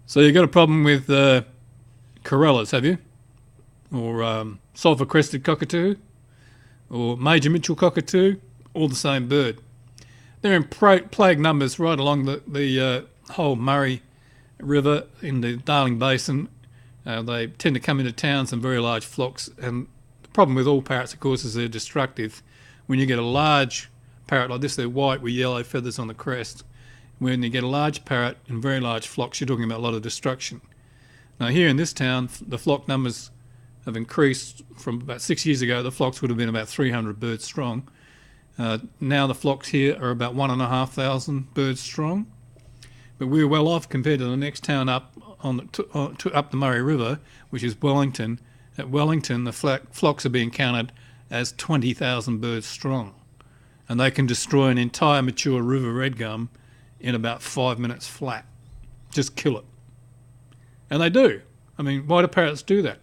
So you got a problem with Corellas, have you? Or Sulphur Crested Cockatoo? Or Major Mitchell Cockatoo? All the same bird. They're in plague numbers right along the whole Murray River in the Darling Basin. They tend to come into towns in very large flocks, and the problem with all parrots, of course, is they're destructive. When you get a large parrot like this, they're white with yellow feathers on the crest. When you get a large parrot in very large flocks, you're talking about a lot of destruction. Now here in this town, the flock numbers have increased. From about 6 years ago, the flocks would have been about 300 birds strong. Now the flocks here are about 1,500 birds strong. But we're well off compared to the next town up up the Murray River, which is Wellington. At Wellington, the flocks are being counted as 20,000 birds strong. And they can destroy an entire mature river redgum in about 5 minutes flat. Just kill it. And they do. I mean, why do parrots do that?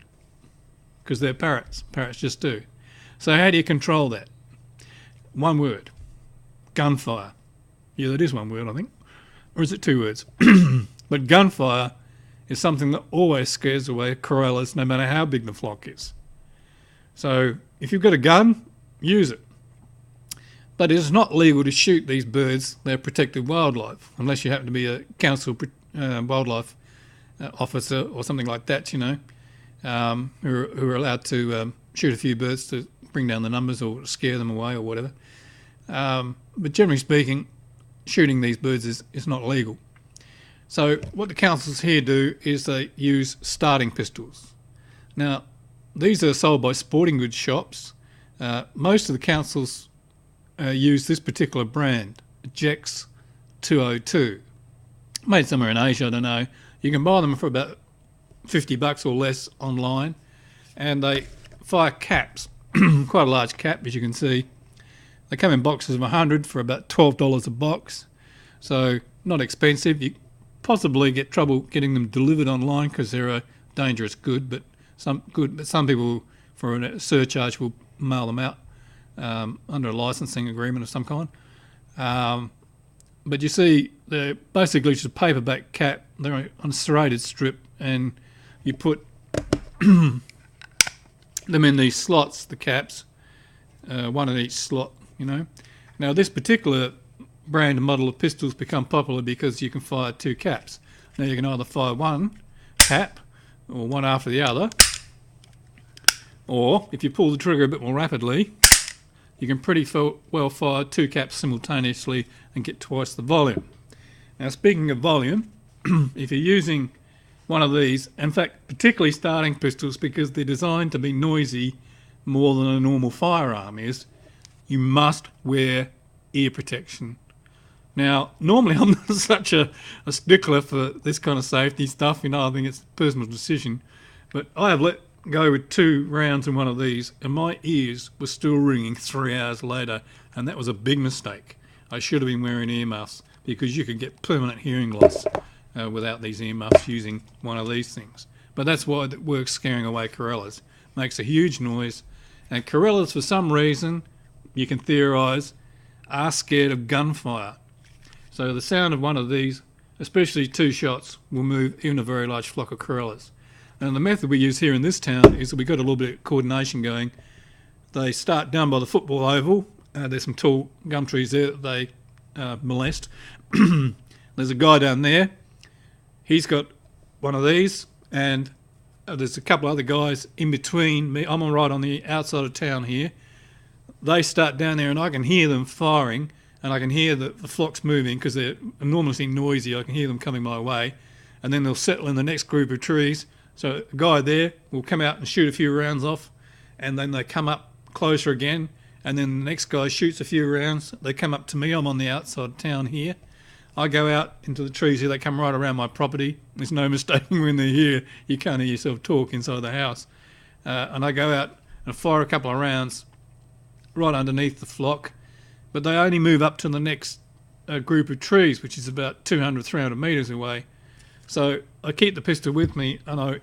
Because they're parrots. Parrots just do. So how do you control that? One word. Gunfire. Yeah, that is one word, I think. Or is it two words? But gunfire is something that always scares away Corellas, no matter how big the flock is. So if you've got a gun, use it. But it is not legal to shoot these birds. They're protected wildlife, unless you happen to be a council wildlife officer or something like that, you know, who are allowed to shoot a few birds to bring down the numbers or scare them away or whatever. But generally speaking, shooting these birds is not legal. So what the councils here do is they use starting pistols. Now, these are sold by sporting goods shops. Most of the councils use this particular brand, JEX202. Made somewhere in Asia, I don't know. You can buy them for about $50 or less online, and they fire caps, quite a large cap, as you can see. They come in boxes of 100 for about $12 a box, so not expensive. You possibly get trouble getting them delivered online because they're a dangerous good, but some people, for a surcharge, will mail them out under a licensing agreement of some kind. But you see, they're basically just a paperback cap. They're on a serrated strip, and you put them in these slots, the caps, one in each slot, you know. Now, this particular brand and model of pistols become popular because you can fire two caps. Now, you can either fire one cap or one after the other, or if you pull the trigger a bit more rapidly, you can pretty well fire two caps simultaneously and get twice the volume. Now, speaking of volume, if you're using one of these, in fact, particularly starting pistols, because they're designed to be noisy more than a normal firearm is, you must wear ear protection. Now, normally I'm not such a stickler for this kind of safety stuff, you know, I think it's a personal decision, but I have let go with 2 rounds in one of these, and my ears were still ringing 3 hours later, and that was a big mistake. I should have been wearing earmuffs, because you could get permanent hearing loss without these earmuffs using one of these things. But that's why it works scaring away Corellas. Makes a huge noise, and Corellas, for some reason, you can theorise, are scared of gunfire. So the sound of one of these, especially 2 shots, will move even a very large flock of Corellas. And the method we use here in this town is that we've got a little bit of coordination going. They start down by the football oval. There's some tall gum trees there that they molest. There's a guy down there. He's got one of these, and there's a couple other guys in between me. I'm right on the outside of town here. They start down there, and I can hear them firing, and I can hear the flocks moving because they're enormously noisy. I can hear them coming my way, and then they'll settle in the next group of trees. So a guy there will come out and shoot a few rounds off, and then they come up closer again, and then the next guy shoots a few rounds. They come up to me. I'm on the outside of town here. I go out into the trees here. They come right around my property. There's no mistaking when they're here. You can't hear yourself talk inside the house. And I go out and fire a couple of rounds right underneath the flock, but they only move up to the next group of trees, which is about 200, 300 metres away. So I keep the pistol with me, and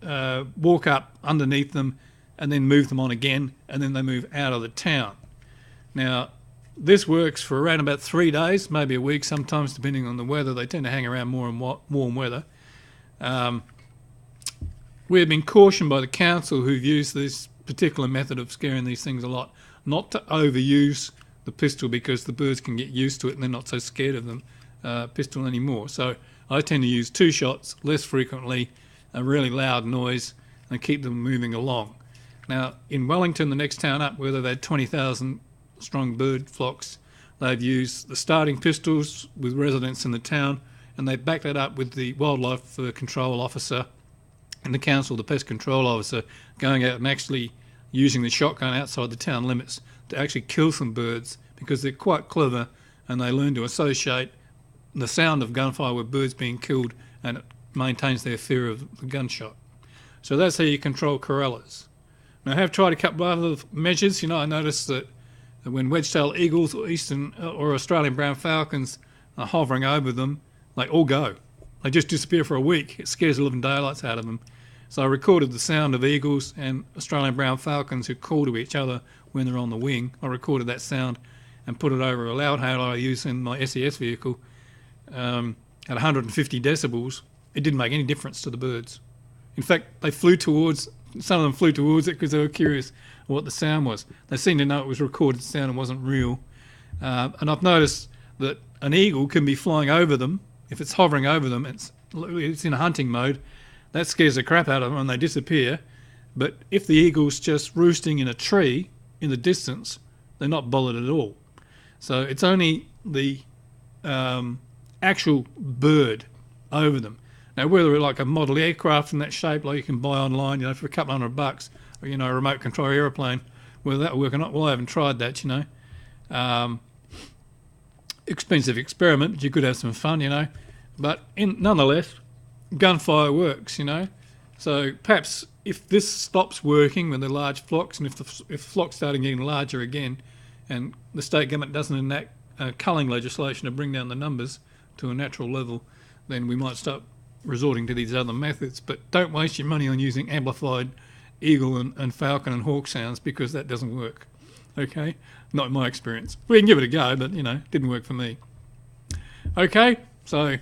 I walk up underneath them and then move them on again, and then they move out of the town. Now, This works for around about 3 days, maybe a week sometimes, depending on the weather. They tend to hang around more in warm weather. We've been cautioned by the council, who've used this particular method of scaring these things a lot, not to overuse the pistol, because the birds can get used to it and they're not so scared of them pistol anymore. So I tend to use 2 shots less frequently, a really loud noise, and keep them moving along. Now, in Wellington, the next town up, where they've had 20,000 strong bird flocks, they've used the starting pistols with residents in the town, and they backed that up with the wildlife control officer and the council, the pest control officer, going out and actually using the shotgun outside the town limits to actually kill some birds, because they're quite clever and they learn to associate the sound of gunfire with birds being killed, and it maintains their fear of the gunshot. So that's how you control corellas. Now, I have tried a couple of other measures. I noticed that when wedge-tailed eagles or eastern or Australian brown falcons are hovering over them, they all go. They just disappear for a week. It scares the living daylights out of them. So I recorded the sound of eagles and Australian brown falcons who call to each other when they're on the wing. I recorded that sound and put it over a loudhailer I use in my SES vehicle at 150 decibels. It didn't make any difference to the birds. In fact, some of them flew towards it because they were curious what the sound was. They seemed to know it was recorded sound and wasn't real. And I've noticed that an eagle can be flying over them. If it's hovering over them, it's in a hunting mode. That scares the crap out of them and they disappear. But if the eagle's just roosting in a tree in the distance, they're not bothered at all. So it's only the actual bird over them. Now, whether like a model aircraft in that shape, like you can buy online, for a couple $100, or a remote control aeroplane, whether that will work or not, well, I haven't tried that. Expensive experiment, but you could have some fun, But nonetheless, gunfire works, So perhaps if this stops working with the large flocks, and if flocks starting getting larger again, and the state government doesn't enact culling legislation to bring down the numbers to a natural level, then we might start resorting to these other methods. But don't waste your money on using amplified eagle and falcon and hawk sounds, because that doesn't work. Okay? Not in my experience. We can give it a go, but, it didn't work for me. Okay? So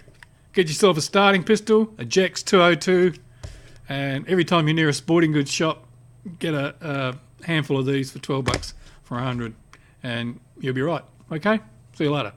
get yourself a starting pistol, a JEX202, and every time you're near a sporting goods shop, get a handful of these for $12 for 100, and you'll be right. Okay? See you later.